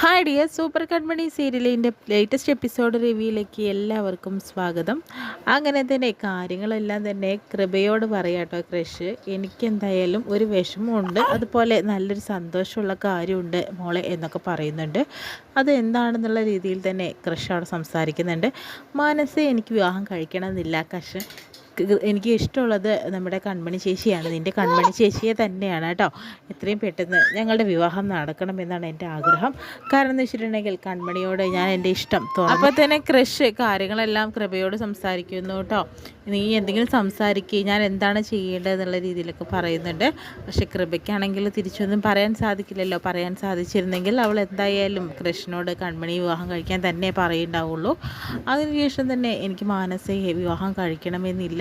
Hi dear, super കൺമണി സീരിയലിൻ്റെ latest episode റിവ്യൂയിലേക്ക് എല്ലാവർക്കും സ്വാഗതം. അങ്ങനെ തന്നെ കാര്യങ്ങളെല്ലാം തന്നെ കൃപയോട് പറയാട്ടോ ക്രഷ്. എനിക്കെന്തായാലും ഒരു വിഷമമുണ്ട്, അതുപോലെ നല്ലൊരു സന്തോഷമുള്ള കാര്യമുണ്ട് മോളെ എന്നൊക്കെ പറയുന്നുണ്ട്. അത് എന്താണെന്നുള്ള രീതിയിൽ തന്നെ ക്രഷ് അവിടെ സംസാരിക്കുന്നുണ്ട്. മനസ്സെ എനിക്ക് വിവാഹം കഴിക്കണമെന്നില്ല ക്രഷ്, എനിക്ക് ഇഷ്ടമുള്ളത് നമ്മുടെ കൺമണി ചേച്ചിയാണ്, നിൻ്റെ കൺമണി ചേച്ചിയെ തന്നെയാണ് കേട്ടോ. എത്രയും പെട്ടെന്ന് ഞങ്ങളുടെ വിവാഹം നടക്കണമെന്നാണ് എൻ്റെ ആഗ്രഹം. കാരണം എന്ന് വെച്ചിട്ടുണ്ടെങ്കിൽ കൺമണിയോട് ഞാൻ എൻ്റെ ഇഷ്ടം അപ്പോൾ തന്നെ ക്രഷ് കാര്യങ്ങളെല്ലാം കൃപയോട് സംസാരിക്കുന്നു കേട്ടോ. നീ എന്തെങ്കിലും സംസാരിക്കുക, ഞാൻ എന്താണ് ചെയ്യേണ്ടതെന്നുള്ള രീതിയിലൊക്കെ പറയുന്നുണ്ട്. പക്ഷേ കൃപയ്ക്കാണെങ്കിൽ തിരിച്ചൊന്നും പറയാൻ സാധിക്കില്ലല്ലോ. പറയാൻ സാധിച്ചിരുന്നെങ്കിൽ അവൾ എന്തായാലും കൃഷ്ണനോട് കൺമണി വിവാഹം കഴിക്കാൻ തന്നെ പറയുണ്ടാവുള്ളൂ. അതിനുശേഷം തന്നെ എനിക്ക് മാനസയെ വിവാഹം കഴിക്കണമെന്നില്ല,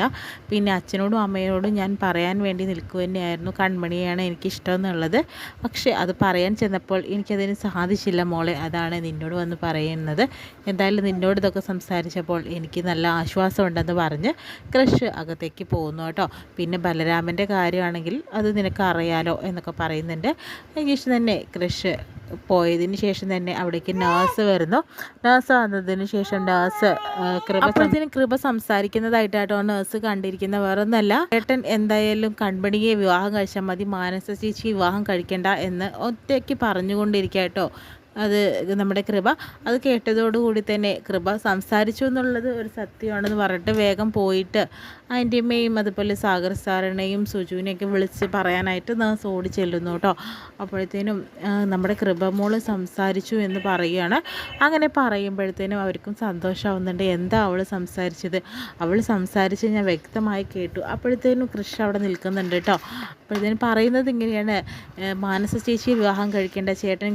പിന്നെ അച്ഛനോടും അമ്മയോടും ഞാൻ പറയാൻ വേണ്ടി നിൽക്കുക തന്നെയായിരുന്നു, കൺമണിയാണ് എനിക്കിഷ്ടം എന്നുള്ളത്. പക്ഷേ അത് പറയാൻ ചെന്നപ്പോൾ എനിക്കതിന് സാധിച്ചില്ല മോളെ, അതാണ് നിന്നോട് വന്ന് പറയുന്നത്. എന്തായാലും നിന്നോട് ഇതൊക്കെ സംസാരിച്ചപ്പോൾ എനിക്ക് നല്ല ആശ്വാസമുണ്ടെന്ന് പറഞ്ഞ് ക്രഷ് അകത്തേക്ക് പോകുന്നു കേട്ടോ. പിന്നെ ബലരാമൻ്റെ കാര്യമാണെങ്കിൽ അത് നിനക്ക് അറിയാലോ എന്നൊക്കെ പറയുന്നുണ്ട്. അതിനുശേഷം തന്നെ ക്രഷ് പോയതിന് ശേഷം തന്നെ അവിടേക്ക് നേഴ്സ് വരുന്നു. നേഴ്സ് വന്നതിന് ശേഷം നേഴ്സ് കൃപ സംസാരിക്കുന്നതായിട്ടാട്ടോ നേഴ്സ് കണ്ടിരിക്കുന്ന. വേറൊന്നല്ല, ഏട്ടൻ എന്തായാലും കൺമണിയെ വിവാഹം കഴിച്ചാൽ മതി, മാനസ ചേച്ചി വിവാഹം കഴിക്കണ്ട എന്ന് ഒറ്റയ്ക്ക് പറഞ്ഞുകൊണ്ടിരിക്കുക. അത് നമ്മുടെ കൃപ അത് കേട്ടതോടുകൂടി തന്നെ കൃപ സംസാരിച്ചു എന്നുള്ളത് ഒരു സത്യമാണെന്ന് പറഞ്ഞിട്ട് വേഗം പോയിട്ട് ആൻറ്റിയമ്മയും അതുപോലെ സാഗർ സാറിനെയും സുജുവിനെയൊക്കെ വിളിച്ച് പറയാനായിട്ട് നേഴ്സ് ഓടി ചെല്ലുന്നു കേട്ടോ. അപ്പോഴത്തേനും നമ്മുടെ കൃപ മോള് സംസാരിച്ചു എന്ന് പറയുകയാണ്. അങ്ങനെ പറയുമ്പോഴത്തേനും അവർക്കും സന്തോഷമാവുന്നുണ്ട്. എന്താ അവൾ സംസാരിച്ചത്, അവൾ സംസാരിച്ച് ഞാൻ വ്യക്തമായി കേട്ടു. അപ്പോഴത്തേനും കൃഷ് അവിടെ നിൽക്കുന്നുണ്ട് കേട്ടോ. അപ്പോഴത്തേനും പറയുന്നത് ഇങ്ങനെയാണ്, മാനസ ചേച്ചിയെ വിവാഹം കഴിക്കേണ്ട, ചേട്ടൻ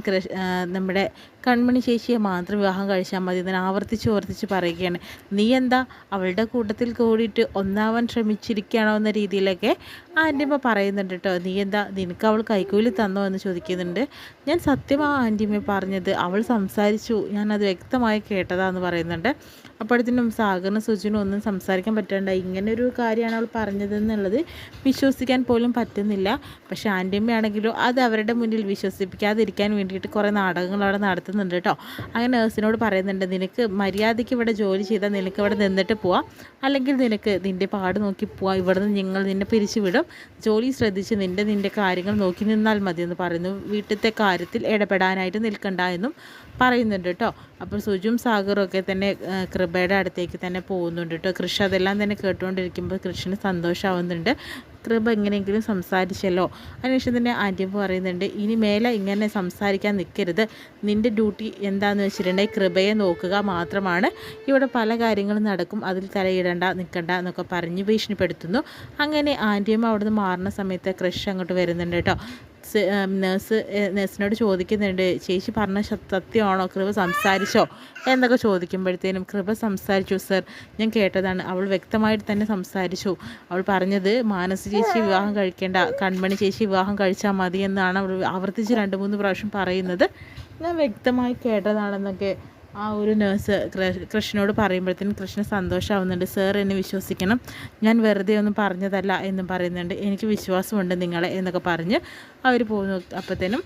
നമ്മുടെ കൺമണി ചേച്ചിയെ മാത്രം വിവാഹം കഴിച്ചാൽ മതി എന്ന് ആവർത്തിച്ച് പറയുകയാണ്. നീ എന്താ അവളുടെ കൂട്ടത്തിൽ കൂടിയിട്ട് ഒന്നാവാൻ ശ്രമിച്ചിരിക്കുകയാണോ എന്ന രീതിയിലൊക്കെ ആൻറ്റിയമ്മ പറയുന്നുണ്ട് കേട്ടോ. നീ എന്താ, നിനക്ക് അവൾ കൈക്കൂലി തന്നോ എന്ന് ചോദിക്കുന്നുണ്ട്. ഞാൻ സത്യമാണ് ആൻറ്റിയമ്മ പറഞ്ഞത്, അവൾ സംസാരിച്ചു, ഞാനത് വ്യക്തമായി കേട്ടതാന്ന് പറയുന്നുണ്ട്. അപ്പോഴത്തേനും സാഗറിനും സുജിനും ഒന്നും സംസാരിക്കാൻ പറ്റണ്ട, ഇങ്ങനൊരു കാര്യമാണ് അവൾ പറഞ്ഞതെന്നുള്ളത് വിശ്വസിക്കാൻ പോലും പറ്റുന്നില്ല. പക്ഷേ ആൻറ്റിയമ്മയാണെങ്കിലോ അത് അവരുടെ മുന്നിൽ വിശ്വസിപ്പിക്കാതിരിക്കാൻ വേണ്ടിയിട്ട് കുറേ നാടകങ്ങൾ അവിടെ നടത്തുന്നുണ്ട് കേട്ടോ. അങ്ങനെ നേഴ്സിനോട് പറയുന്നുണ്ട്, നിനക്ക് മര്യാദയ്ക്ക് ഇവിടെ ജോലി ചെയ്താൽ നിനക്ക് ഇവിടെ നിന്നിട്ട് പോവാം, അല്ലെങ്കിൽ നിനക്ക് നിൻ്റെ പാട് നോക്കി പോവാം, ഇവിടെ നിന്ന് ഞങ്ങൾ നിന്നെ പിരിച്ചു വിടും, ജോലി ശ്രദ്ധിച്ച് നിൻ്റെ കാര്യങ്ങൾ നോക്കി നിന്നാൽ മതി എന്ന് പറയുന്നു. വീട്ടിലത്തെ കാര്യത്തിൽ ഇടപെടാനായിട്ട് നിൽക്കണ്ട എന്നും പറയുന്നുണ്ട് കേട്ടോ. അപ്പോൾ സുജും സാഗറും ഒക്കെ തന്നെ കൃപയുടെ അടുത്തേക്ക് തന്നെ പോകുന്നുണ്ട് കേട്ടോ. കൃഷ് അതെല്ലാം തന്നെ കേട്ടുകൊണ്ടിരിക്കുമ്പോൾ കൃഷിന് സന്തോഷമാവുന്നുണ്ട്. കൃപ എങ്ങനെയെങ്കിലും സംസാരിച്ചല്ലോ. അതിനുശേഷം തന്നെ ആൻറ്റിയമ്മ പറയുന്നുണ്ട്, ഇനി മേലെ ഇങ്ങനെ സംസാരിക്കാൻ നിൽക്കരുത്, നിൻ്റെ ഡ്യൂട്ടി എന്താണെന്ന് വെച്ചിട്ടുണ്ടെങ്കിൽ കൃപയെ നോക്കുക മാത്രമാണ്, ഇവിടെ പല കാര്യങ്ങളും നടക്കും, അതിൽ തലയിടണ്ട നിൽക്കണ്ട എന്നൊക്കെ പറഞ്ഞ് ഭീഷണിപ്പെടുത്തുന്നു. അങ്ങനെ അവിടുന്ന് മാറുന്ന സമയത്ത് ക്രഷ് അങ്ങോട്ട് വരുന്നുണ്ട് കേട്ടോ. നേഴ്സിനോട് ചോദിക്കുന്നുണ്ട്, ചേച്ചി പറഞ്ഞ സത്യമാണോ, കൃപ സംസാരിച്ചോ എന്നൊക്കെ ചോദിക്കുമ്പോഴത്തേനും കൃപ സംസാരിച്ചു സർ, ഞാൻ കേട്ടതാണ്, അവൾ വ്യക്തമായിട്ട് തന്നെ സംസാരിച്ചു. അവൾ പറഞ്ഞത് മാനസ ചേച്ചി വിവാഹം കഴിക്കേണ്ട, കൺമണി ചേച്ചി വിവാഹം കഴിച്ചാൽ മതി എന്നാണ് അവൾ ആവർത്തിച്ച് 2-3 പ്രാവശ്യം പറയുന്നത്. ഞാൻ വ്യക്തമായി കേട്ടതാണെന്നൊക്കെ ആ ഒരു നേഴ്സ് കൃഷ്ണനോട് പറയുമ്പോഴത്തേനും കൃഷ്ണ സന്തോഷമാവുന്നുണ്ട്. സാർ എന്നെ വിശ്വസിക്കണം, ഞാൻ വെറുതെ ഒന്നും പറഞ്ഞതല്ല എന്നും പറയുന്നുണ്ട്. എനിക്ക് വിശ്വാസമുണ്ട് നിങ്ങളെ എന്നൊക്കെ പറഞ്ഞ് അവർ പോകുന്നു. അപ്പോഴത്തേനും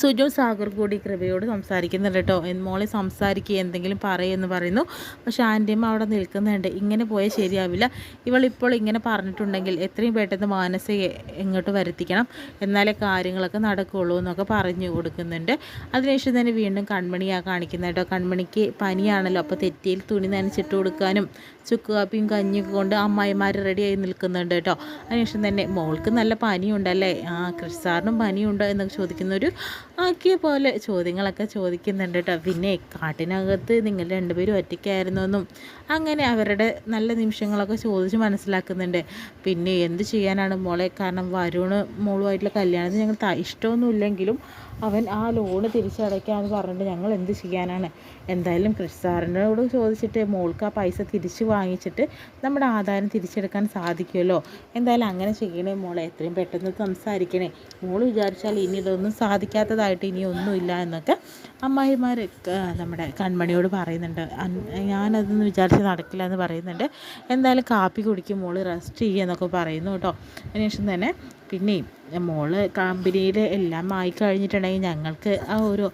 സുജു സാഗർ കൂടി കൃപയോട് സംസാരിക്കുന്നുണ്ട് കേട്ടോ. മോളെ സംസാരിക്കുക, എന്തെങ്കിലും പറയുമെന്ന് പറയുന്നു. പക്ഷേ ആൻറ്റിയമ്മ അവിടെ നിൽക്കുന്നുണ്ട്. ഇങ്ങനെ പോയാൽ ശരിയാവില്ല, ഇവളിപ്പോൾ ഇങ്ങനെ പറഞ്ഞിട്ടുണ്ടെങ്കിൽ എത്രയും പെട്ടെന്ന് മാനസയെ ഇങ്ങോട്ട് വരുത്തിക്കണം, എന്നാലേ കാര്യങ്ങളൊക്കെ നടക്കുകയുള്ളൂ എന്നൊക്കെ പറഞ്ഞു കൊടുക്കുന്നുണ്ട്. അതിനുശേഷം തന്നെ വീണ്ടും കൺമണിയാണ് കാണിക്കുന്നത് കേട്ടോ. കൺമണിക്ക് പനിയാണല്ലോ, അപ്പോൾ തെറ്റിയിൽ തുണി നനച്ചിട്ട് കൊടുക്കാനും ചുക്ക് കാപ്പിയും കഞ്ഞിയൊക്കെ കൊണ്ട് അമ്മായിമാർ റെഡിയായി നിൽക്കുന്നുണ്ട് കേട്ടോ. അതിനുശേഷം തന്നെ മോൾക്ക് നല്ല പനിയുണ്ടല്ലേ, കൃഷി സാറിനും പനിയുണ്ടോ എന്നൊക്കെ ചോദിക്കുന്നൊരു ആക്കിയ പോലെ ചോദ്യങ്ങളൊക്കെ ചോദിക്കുന്നുണ്ട് കേട്ടോ. പിന്നെ കാട്ടിനകത്ത് നിങ്ങൾ രണ്ടുപേരും ഒറ്റയ്ക്കായിരുന്നു എന്നും അങ്ങനെ അവരുടെ നല്ല നിമിഷങ്ങളൊക്കെ ചോദിച്ച് മനസ്സിലാക്കുന്നുണ്ട്. പിന്നെ എന്ത് ചെയ്യാനാണ് മോളെ, കാരണം വരുണ് മോളുമായിട്ടുള്ള കല്യാണത്തിന് ഞങ്ങൾ ഇഷ്ടമൊന്നുമില്ലെങ്കിലും അവൻ ആ ലോണ് തിരിച്ചടയ്ക്കാമെന്ന് പറഞ്ഞിട്ട് ഞങ്ങൾ എന്ത് ചെയ്യാനാണ്. എന്തായാലും കൃഷി സാറിനോട് ചോദിച്ചിട്ട് മോൾക്ക് ആ പൈസ തിരിച്ച് വാങ്ങിച്ചിട്ട് നമ്മുടെ ആധാരം തിരിച്ചെടുക്കാൻ സാധിക്കുമല്ലോ. എന്തായാലും അങ്ങനെ ചെയ്യണേ മോളെ, എത്രയും പെട്ടെന്ന് സംസാരിക്കണേ. മോൾ വിചാരിച്ചാൽ ഇനി ഇതൊന്നും സാധിക്കാത്തതായിട്ട് ഇനി ഒന്നുമില്ല എന്നൊക്കെ അമ്മായിമാർ നമ്മുടെ കൺമണിയോട് പറയുന്നുണ്ട്. ഞാനതൊന്നും വിചാരിച്ച് നടക്കില്ല എന്ന് പറയുന്നുണ്ട്. എന്തായാലും കാപ്പി കുടിക്കും മോൾ, റെസ്റ്റ് ചെയ്യുക എന്നൊക്കെ പറയുന്നു കേട്ടോ. അതിനുശേഷം തന്നെ പിന്നെയും മോള് കമ്പനിയിൽ എല്ലാം ആയി കഴിഞ്ഞിട്ടുണ്ടെങ്കിൽ ഞങ്ങൾക്ക് ആ ഒരു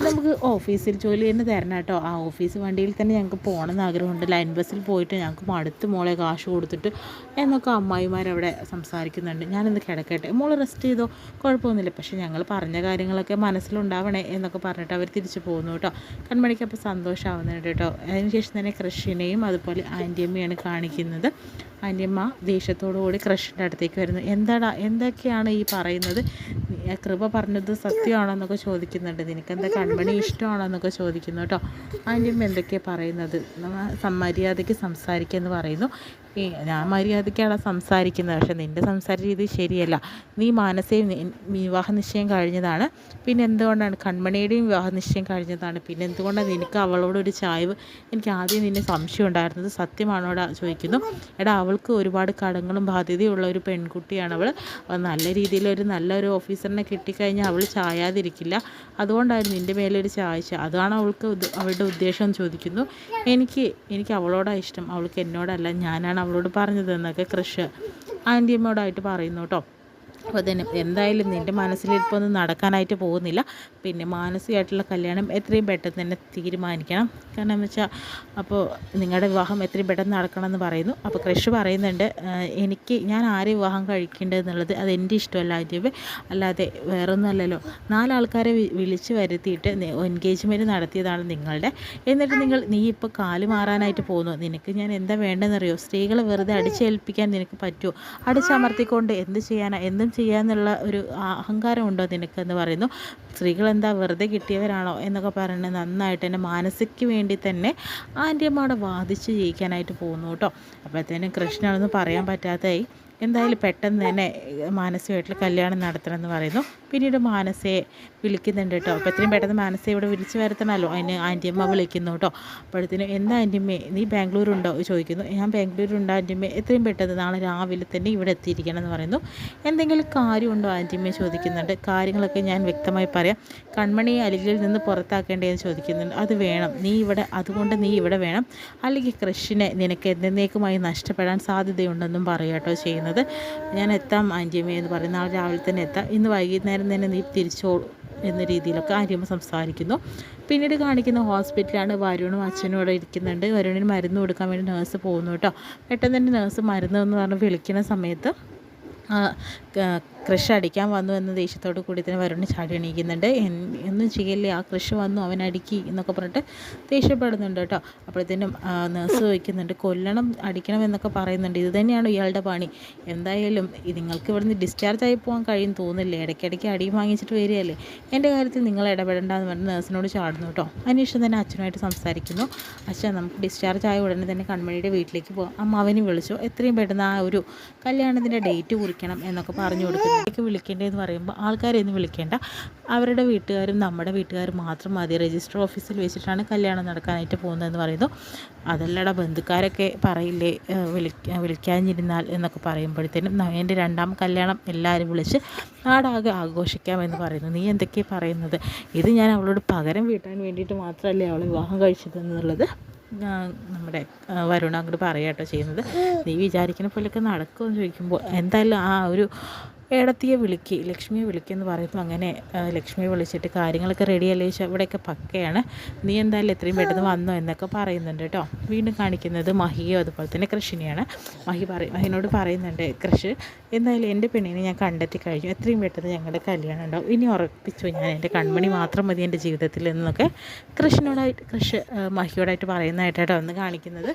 നമുക്ക് ഓഫീസിൽ ജോലി തന്നെ തരണം കേട്ടോ. ആ ഓഫീസ് വണ്ടിയിൽ തന്നെ ഞങ്ങൾക്ക് പോകണമെന്ന് ആഗ്രഹമുണ്ട്. ലൈൻ ബസ്സിൽ പോയിട്ട് ഞങ്ങൾക്ക് മടുത്ത് മോളെ കാശ് കൊടുത്തിട്ട് എന്നൊക്കെ അമ്മായിമാരവിടെ സംസാരിക്കുന്നുണ്ട്. ഞാനിന്ന് കിടക്കട്ടെ, മോള് റെസ്റ്റ് ചെയ്തോ, കുഴപ്പമൊന്നുമില്ല, പക്ഷേ ഞങ്ങൾ പറഞ്ഞ കാര്യങ്ങളൊക്കെ മനസ്സിലുണ്ടാവണേ എന്നൊക്കെ പറഞ്ഞിട്ട് അവർ തിരിച്ചു പോകുന്നു കേട്ടോ. കൺമണിക്ക് അപ്പോൾ സന്തോഷമാവുന്നുണ്ട് കേട്ടോ. അതിനുശേഷം തന്നെ കൃഷിനെയും അതുപോലെ ആൻറ്റിയമ്മയാണ് കാണിക്കുന്നത്. ആൻറ്റിയമ്മ ദേഷ്യത്തോടു കൂടി കൃഷിൻ്റെ അടുത്തേക്ക് വരുന്നു. എന്തൊക്കെയാണ് ഈ പറയുന്നത്, കൃപ പറഞ്ഞത് സത്യമാണോ എന്നൊക്കെ ചോദിക്കുന്നുണ്ട്. നിനക്കെന്താ കൺമണി ഇഷ്ടമാണോ എന്നൊക്കെ ചോദിക്കുന്നു കേട്ടോ. ആൻറ്റിയമ്മ എന്തൊക്കെയാണ് പറയുന്നത്, മര്യാദയ്ക്ക് സംസാരിക്കുമെന്ന് പറയുന്നു. ഞാൻ മര്യാദയ്ക്കാണ് സംസാരിക്കുന്നത്, പക്ഷേ നിൻ്റെ സംസാര രീതി ശരിയല്ല. നീ മാനസയും വിവാഹ നിശ്ചയം കഴിഞ്ഞതാണ്, പിന്നെ എന്തുകൊണ്ടാണ് കൺമണിയുടെയും വിവാഹ നിശ്ചയം കഴിഞ്ഞതാണ്, പിന്നെ എന്തുകൊണ്ടാണ് നിനക്ക് അവളോടൊരു ചായ്വ്? എനിക്ക് ആദ്യം നിന്നെ സംശയം ഉണ്ടായിരുന്നത് സത്യമാണോടാ ചോദിക്കുന്നു. എടാ, അവൾക്ക് ഒരുപാട് കടങ്ങളും ബാധ്യതയുള്ള ഒരു പെൺകുട്ടിയാണ് അവൾ. നല്ല രീതിയിലൊരു നല്ലൊരു ഓഫീസറിനെ കിട്ടിക്കഴിഞ്ഞാൽ അവൾ ചായാതിരിക്കില്ല. അതുകൊണ്ടായിരുന്നു നിൻ്റെ മേലൊരു ചായച്ച, അതാണ് അവളുടെ ഉദ്ദേശം എന്ന് ചോദിക്കുന്നു. എനിക്ക് അവളോടാണ് ഇഷ്ടം, അവൾക്ക് എന്നോടല്ല, ഞാനാണ് അവളോട് പറഞ്ഞതെന്നൊക്കെ കൃഷ് ആൻറ്റിയമ്മയോടായിട്ട് പറയുന്നു കേട്ടോ. അപ്പോൾ അതിന് എന്തായാലും നിൻ്റെ മനസ്സിലിരിപ്പൊന്നും നടക്കാനായിട്ട് പോകുന്നില്ല. പിന്നെ മാനസികമായിട്ടുള്ള കല്യാണം എത്രയും പെട്ടെന്ന് തന്നെ തീരുമാനിക്കണം. കാരണം എന്ന് വെച്ചാൽ അപ്പോൾ നിങ്ങളുടെ വിവാഹം എത്രയും പെട്ടെന്ന് നടക്കണമെന്ന് പറയുന്നു. അപ്പോൾ കൃഷ് പറയുന്നുണ്ട്, ഞാൻ ആരെ വിവാഹം കഴിക്കേണ്ടതെന്നുള്ളത് അതെൻ്റെ ഇഷ്ടമല്ല ആദ്യമേ, അല്ലാതെ വേറൊന്നും അല്ലല്ലോ. 4 ആൾക്കാരെ വിളിച്ച് വരുത്തിയിട്ട് എൻഗേജ്മെൻറ്റ് നടത്തിയതാണ് നിങ്ങളുടെ. എന്നിട്ട് നീ ഇപ്പോൾ കാല് മാറാനായിട്ട് പോകുന്നു. നിനക്ക് ഞാൻ എന്താ വേണ്ടതെന്നറിയോ? സ്ത്രീകളെ വെറുതെ അടിച്ചേൽപ്പിക്കാൻ നിനക്ക് പറ്റുമോ? അടിച്ചമർത്തിക്കൊണ്ട് എന്തും ചെയ്യാന്നുള്ള ഒരു അഹങ്കാരം ഉണ്ടോ നിനക്കെന്ന് പറയുന്നു. സ്ത്രീകൾ എന്താ വെറുതെ കിട്ടിയവരാണോ എന്നൊക്കെ പറയുന്നത് നന്നായിട്ട് തന്നെ മാനസിക്ക് വേണ്ടി തന്നെ ആൻറ്റിയമ്മ വാദിച്ച് ജയിക്കാനായിട്ട് പോകുന്നു കേട്ടോ. അപ്പോഴത്തേനും കൃഷ്ണനൊന്നും പറയാൻ പറ്റാത്തതായി. എന്തായാലും പെട്ടെന്ന് തന്നെ മാനസമായിട്ടുള്ള കല്യാണം നടത്തണമെന്ന് പറയുന്നു. പിന്നീട് മാനസയെ വിളിക്കുന്നുണ്ട് കേട്ടോ. അപ്പോൾ എത്രയും പെട്ടെന്ന് മാനസയെ ഇവിടെ വിളിച്ച് വരുത്തണമല്ലോ, അതിന് ആൻറ്റിയമ്മ വിളിക്കുന്നു കേട്ടോ. അപ്പോഴത്തേനും എന്താ ആൻറ്റിയമ്മേ, നീ ബാംഗ്ലൂരുണ്ടോ ചോദിക്കുന്നു. ഞാൻ ബാംഗ്ലൂരുണ്ടോ ആൻറ്റിയമ്മേ, എത്രയും പെട്ടെന്ന് നാളെ രാവിലെ തന്നെ ഇവിടെ എത്തിയിരിക്കണം എന്ന് പറയുന്നു. എന്തെങ്കിലും കാര്യമുണ്ടോ ആൻറ്റിയമ്മയെ ചോദിക്കുന്നുണ്ട്. കാര്യങ്ങളൊക്കെ ഞാൻ വ്യക്തമായി പറയാം. കൺമണിയെ അലികളിൽ നിന്ന് പുറത്താക്കേണ്ടതെന്ന് ചോദിക്കുന്നുണ്ട്. അത് വേണം, അതുകൊണ്ട് നീ ഇവിടെ വേണം, അല്ലെങ്കിൽ കൃഷിനെ നിനക്ക് എന്നേക്കുമായി നഷ്ടപ്പെടാൻ സാധ്യതയുണ്ടെന്നും പറയാട്ടോ ചെയ്യുന്നത്. ഞാൻ എത്താം ആൻറ്റിയമ്മേ എന്ന് പറയും, നാളെ രാവിലെ തന്നെ എത്താം, ഇന്ന് വൈകുന്നേരം തന്നെ നീ തിരിച്ചോളൂ എന്ന രീതിയിലൊക്കെ ആൻറ്റിയമ്മ സംസാരിക്കുന്നു. പിന്നീട് കാണിക്കുന്ന ഹോസ്പിറ്റലാണ്. വരുണും അച്ഛനും ഇവിടെ ഇരിക്കുന്നുണ്ട്. വരുണിന് മരുന്ന് കൊടുക്കാൻ വേണ്ടി നേഴ്സ് പോകുന്നു കേട്ടോ. പെട്ടെന്ന് തന്നെ നേഴ്സ് മരുന്ന് എന്ന് പറഞ്ഞ് വിളിക്കുന്ന സമയത്ത് കൃഷി അടിക്കാൻ വന്നു എന്ന ദേഷ്യത്തോട് കൂടി തന്നെ വരുണ് ചാടി എണീക്കുന്നുണ്ട്. ഒന്നും ചെയ്യല്ലേ, ആ കൃഷി വന്നു അവൻ അടിക്കി എന്നൊക്കെ പറഞ്ഞിട്ട് ദേഷ്യപ്പെടുന്നുണ്ട് കേട്ടോ. അപ്പോഴത്തേനും നേഴ്സ് ചോദിക്കുന്നുണ്ട്, കൊല്ലണം അടിക്കണം എന്നൊക്കെ പറയുന്നുണ്ട്, ഇത് തന്നെയാണ് ഇയാളുടെ പണി. എന്തായാലും നിങ്ങൾക്ക് ഇവിടുന്ന് ഡിസ്ചാർജ് ആയി പോകാൻ കഴിയും തോന്നില്ലേ, ഇടയ്ക്കിടയ്ക്ക് അടിയും വാങ്ങിച്ചിട്ട് വരികയല്ലേ, എൻ്റെ കാര്യത്തിൽ നിങ്ങൾ ഇടപെടേണ്ടെന്ന് പറഞ്ഞ് നേഴ്സിനോട് ചാടുന്നു കേട്ടോ. അതിനുശേഷം തന്നെ അച്ഛനുമായിട്ട് സംസാരിക്കുന്നു. അച്ഛൻ നമുക്ക് ഡിസ്ചാർജ് ആയ ഉടനെ തന്നെ കൺമണിയുടെ വീട്ടിലേക്ക് പോകാം, അമ്മാവനെ വിളിച്ചു, എത്രയും പെട്ടെന്ന് ആ ഒരു കല്യാണത്തിൻ്റെ ഡേറ്റ് കുറിക്കണം എന്നൊക്കെ പറഞ്ഞു കൊടുക്കുന്നു. വിളിക്കേണ്ടതെന്ന് പറയുമ്പോൾ ആൾക്കാരെയൊന്നും വിളിക്കേണ്ട, അവരുടെ വീട്ടുകാരും നമ്മുടെ വീട്ടുകാരും മാത്രം മതി. രജിസ്റ്റർ ഓഫീസിൽ വെച്ചിട്ടാണ് കല്യാണം നടക്കാനായിട്ട് പോകുന്നതെന്ന് പറയുന്നു. അതല്ലടാ, ബന്ധുക്കാരൊക്കെ പറയില്ലേ വിളിക്കാഞ്ഞിരുന്നാൽ എന്നൊക്കെ പറയുമ്പോഴത്തേനും എൻ്റെ 2ാം കല്യാണം എല്ലാവരും വിളിച്ച് നാടാകെ ആഘോഷിക്കാമെന്ന് പറയുന്നു. നീ എന്തൊക്കെയാണ് പറയുന്നത്? ഇത് ഞാൻ അവളോട് പകരം വീട്ടാൻ വേണ്ടിയിട്ട് മാത്രമല്ലേ അവളെ വിവാഹം കഴിച്ചതെന്നുള്ളത് നമ്മുടെ വരുണ അങ്ങോട്ട് പറയാട്ടോ ചെയ്യുന്നത്. നീ വിചാരിക്കുന്ന പോലെയൊക്കെ നടക്കുമെന്ന് ചോദിക്കുമ്പോൾ എന്തായാലും ആ ഒരു ഏടത്തിയെ ലക്ഷ്മിയെ വിളിക്കുമെന്ന് പറയുന്നു. അങ്ങനെ ലക്ഷ്മിയെ വിളിച്ചിട്ട് കാര്യങ്ങളൊക്കെ റെഡിയല്ലേ ചോദിച്ചാൽ ഇവിടെയൊക്കെ പക്കയാണ്, നീ എന്തായാലും എത്രയും പെട്ടെന്ന് വന്നോ എന്നൊക്കെ പറയുന്നുണ്ട് കേട്ടോ. വീണ്ടും കാണിക്കുന്നത് മഹിയോ അതുപോലെ തന്നെ കൃഷിനെയാണ്. മഹിനോട് പറയുന്നുണ്ട് കൃഷി, എന്തായാലും എൻ്റെ പെണ്ണിനെ ഞാൻ കണ്ടെത്തി കഴിഞ്ഞു, എത്രയും പെട്ടെന്ന് ഞങ്ങളുടെ കല്യാണം ഉണ്ടാവും, ഇനി ഉറപ്പിച്ചു, ഞാൻ എൻ്റെ കൺമണി മാത്രം മതി എൻ്റെ ജീവിതത്തിൽ എന്നൊക്കെ കൃഷി മഹിയോടായിട്ട് പറയുന്നതായിട്ടാണ് ഒന്ന് കാണിക്കുന്നത്.